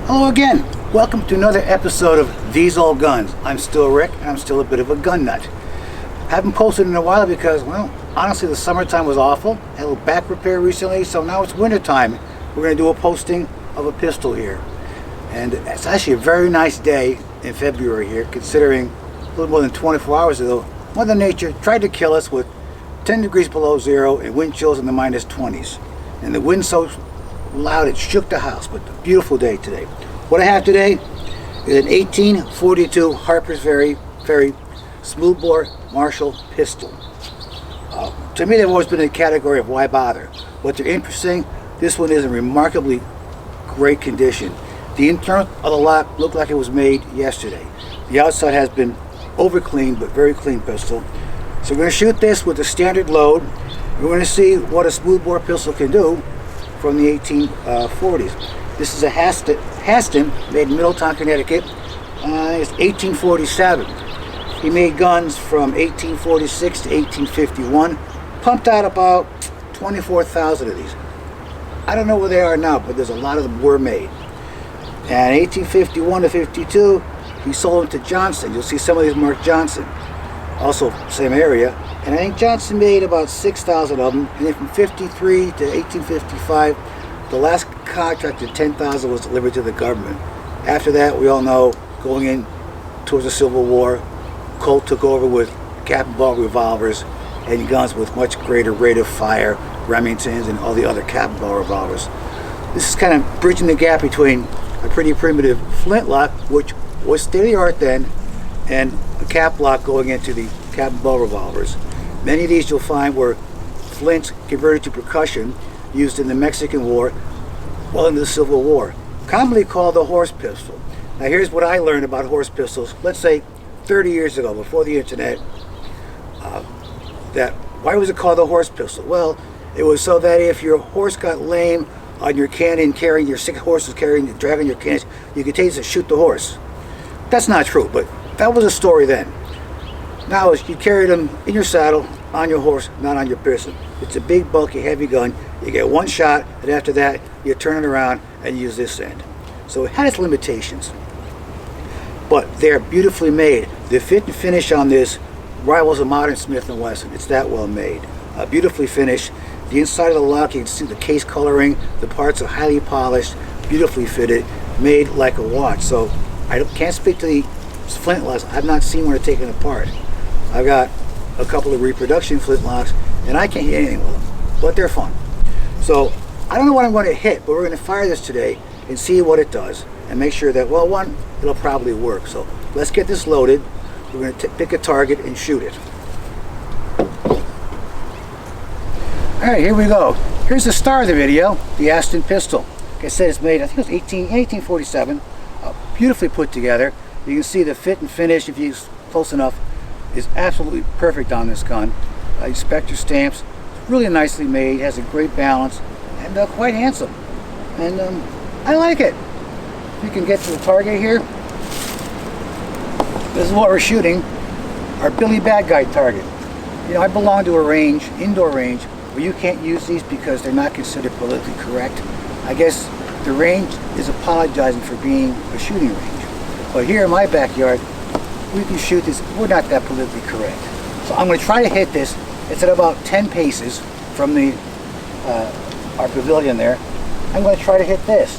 Hello again. Welcome to another episode of These Old Guns. I'm still Rick, and I'm still a bit of a gun nut. Haven't posted in a while because, well, honestly, the summertime was awful. Had a little back repair recently, so now it's wintertime. We're going to do a posting of a pistol here. And it's actually a very nice day in February here, considering a little more than 24 hours ago, Mother Nature tried to kill us with 10 degrees below zero and wind chills in the minus 20s. And the wind so loud it shook the house, but a beautiful day today. What I have today is an 1842 Harper's Ferry Smoothbore Marshall pistol. To me, they've always been in the category of why bother. But they're interesting. This one is in remarkably great condition. The internal of the lock looked like it was made yesterday. The outside has been over cleaned, but very clean pistol. So we're going to shoot this with the standard load. We're going to see what a smoothbore pistol can do from the 1840s. This is a Haston made in Middletown, Connecticut. It's 1847. He made guns from 1846 to 1851. Pumped out about 24,000 of these. I don't know where they are now, but there's a lot of them were made. And 1851 to 52, he sold them to Johnson. You'll see some of these marked Johnson. Also, same area. And I think Johnson made about 6,000 of them. And then from 53 to 1855, the last contract of 10,000 was delivered to the government. After that, we all know, going in towards the Civil War, Colt took over with cap and ball revolvers and guns with much greater rate of fire, Remingtons and all the other cap and ball revolvers. This is kind of bridging the gap between a pretty primitive flintlock, which was state-of-the-art then, and a cap lock going into the cap and ball revolvers. Many of these you'll find were flints converted to percussion, used in the Mexican War, well into the Civil War. Commonly called the horse pistol. Now here's what I learned about horse pistols, let's say 30 years ago, before the internet. Why was it called the horse pistol? Well, it was so that if your horse got lame on your cannon, carrying your 6 horses dragging your cannons, you could take it and shoot the horse. That's not true, but that was a story then. Now you carry them in your saddle, on your horse, not on your person. It's a big, bulky, heavy gun. You get one shot, and after that, you turn it around and use this end. So it had its limitations, but they're beautifully made. The fit and finish on this rivals a modern Smith & Wesson. It's that well made. Beautifully finished. The inside of the lock, you can see the case coloring. The parts are highly polished, beautifully fitted, made like a watch. So I can't speak to the flintlocks. I've not seen one taken apart. I've got a couple of reproduction flintlocks, and I can't hit anything with them, but they're fun. So I don't know what I'm going to hit, but we're going to fire this today and see what it does, and make sure that, well, one, it'll probably work. So let's get this loaded. We're going to pick a target and shoot it. All right, here we go. Here's the star of the video, the Aston pistol. Like I said, it's made, I think it was 1847. Beautifully put together. You can see the fit and finish, if you're close enough, is absolutely perfect on this gun. Inspector stamps, really nicely made, has a great balance, and quite handsome. And I like it. You can get to the target here. This is what we're shooting, our Billy Bad Guy target. You know, I belong to a range, indoor range, where you can't use these because they're not considered politically correct. I guess the range is apologizing for being a shooting range. But here in my backyard, we can shoot this. We're not that politically correct. So I'm going to try to hit this. It's at about 10 paces from the our pavilion there. I'm going to try to hit this.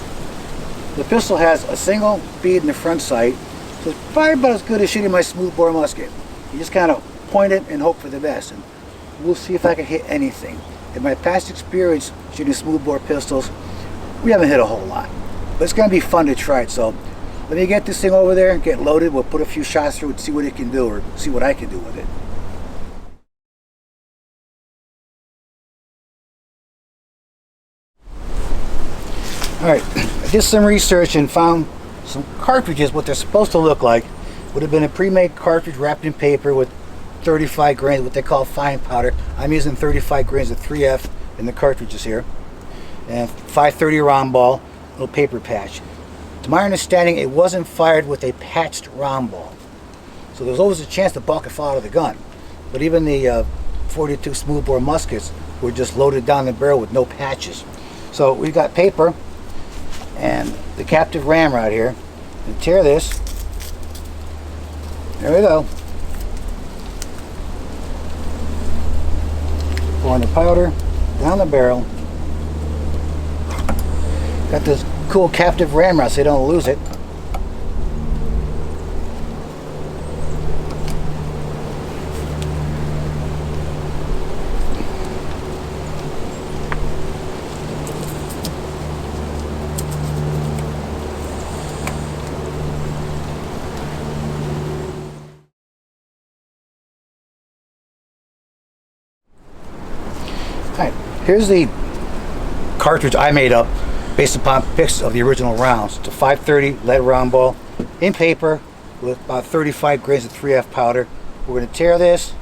The pistol has a single bead in the front sight, so it's probably about as good as shooting my smoothbore musket. You just kind of point it and hope for the best, and we'll see if I can hit anything. In my past experience shooting smoothbore pistols, we haven't hit a whole lot, but it's going to be fun to try it. So let me get this thing over there, get loaded. We'll put a few shots through it, see what it can do, or see what I can do with it. Alright, I did some research and found some cartridges. What they're supposed to look like would have been a pre-made cartridge wrapped in paper with 35 grains, what they call fine powder. I'm using 35 grains of 3F in the cartridges here. And 530 round ball, little paper patch. To my understanding, it wasn't fired with a patched round ball. So there's always a chance the ball could fall out of the gun. But even the 42 smoothbore muskets were just loaded down the barrel with no patches. So we've got paper. and the captive ramrod here, and tear this. There we go. Pouring the powder down the barrel. Got this cool captive ramrod so you don't lose it. Alright, here's the cartridge I made up based upon pics of the original rounds. It's a 530 lead round ball in paper with about 35 grains of 3F powder. We're going to tear this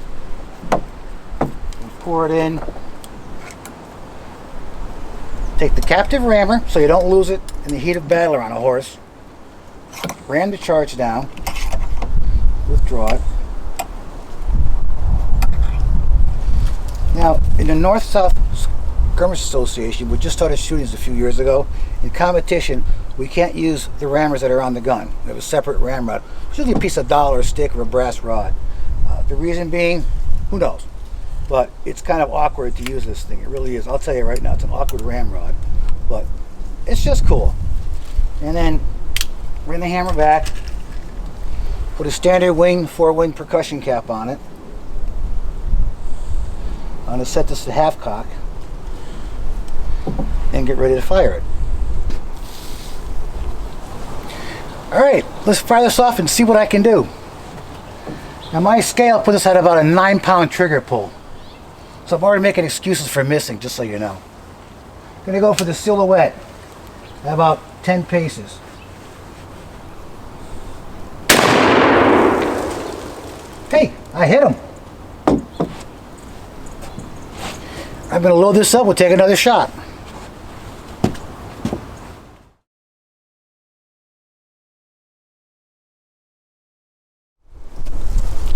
and pour it in. Take the captive rammer so you don't lose it in the heat of battle on a horse. Ram the charge down. Withdraw it. Now, in the North-South Skirmish Association, we just started shooting this a few years ago. In competition, we can't use the rammers that are on the gun. We have a separate ramrod. It's usually a piece of dollar, a stick, or a brass rod. The reason being, who knows? But it's kind of awkward to use this thing. It really is. I'll tell you right now, it's an awkward ramrod. But it's just cool. And then bring the hammer back. Put a standard wing, 4-wing percussion cap on it. I'm going to set this to half cock and get ready to fire it. Alright, let's fire this off and see what I can do. Now my scale put this at about a 9-pound trigger pull. So I'm already making excuses for missing, just so you know. I'm going to go for the silhouette at about 10 paces. Hey, I hit him. I'm going to load this up, we'll take another shot.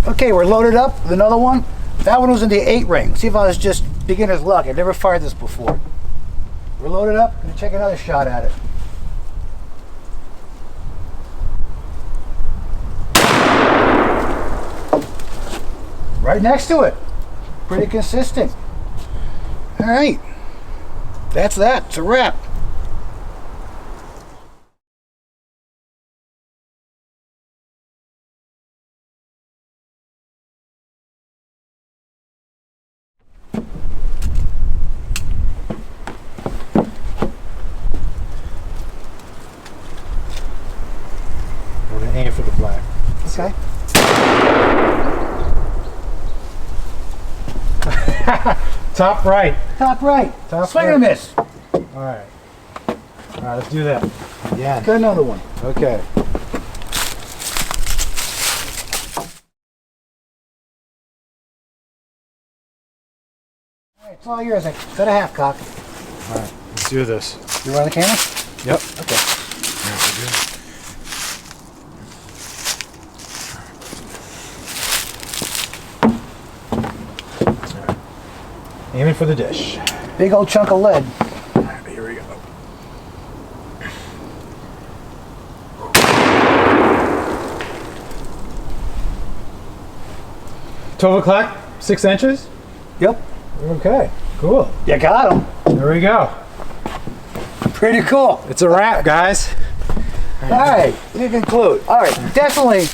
Okay, we're loaded up with another one. That one was in the 8 ring. See if I was just beginner's luck. I've never fired this before. We're loaded up, going to take another shot at it. Right next to it. Pretty consistent. Alright, that's that. It's a wrap. We're going to aim for the black. Okay. Top right. Top right. Top Swing right. and miss. Alright. Alright, let's do that. Yeah. Got another one. Okay. Alright, it's all yours. Set a half cock. Alright, let's do this. You on the camera? Yep. Okay. Aiming for the dish. Big old chunk of lead. Alright, here we go. $12 o'clock, 6 inches. Yep. Okay, cool. You got him. There we go. Pretty cool. It's a wrap, guys. Alright, we conclude. Alright, definitely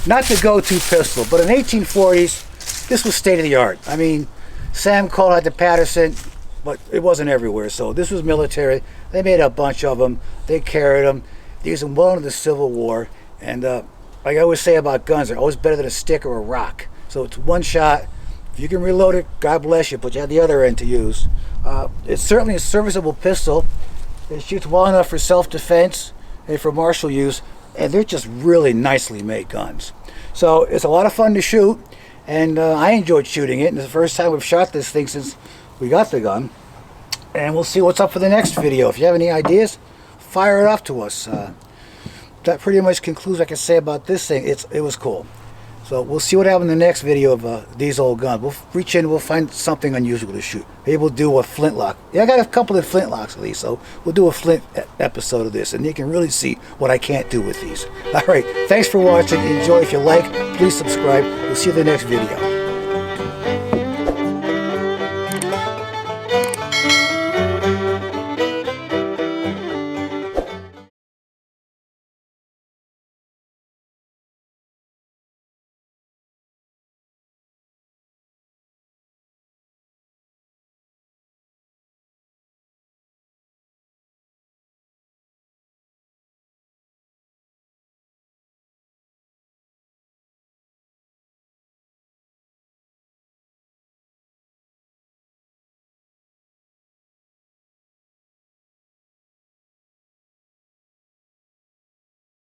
not the go-to pistol, but in 1840s, this was state-of-the-art. I mean, Sam Cole had the Patterson, but it wasn't everywhere, so this was military. They made a bunch of them. They carried them. They used them well into the Civil War, and like I always say about guns, they're always better than a stick or a rock. So it's one shot. If you can reload it, God bless you, but you have the other end to use. It's certainly a serviceable pistol. It shoots well enough for self-defense and for martial use, and they're just really nicely made guns. So it's a lot of fun to shoot, and I enjoyed shooting it. And it's the first time we've shot this thing since we got the gun. And we'll see what's up for the next video. If you have any ideas, fire it off to us. That pretty much concludes what I can say about this thing. It was cool. So we'll see what happens in the next video of these old guns. We'll reach in, we'll find something unusual to shoot. Maybe we'll do a flintlock. Yeah, I got a couple of flintlocks at least, so we'll do a flint episode of this, and you can really see what I can't do with these. All right, thanks for watching. Enjoy. If you like, please subscribe. We'll see you in the next video.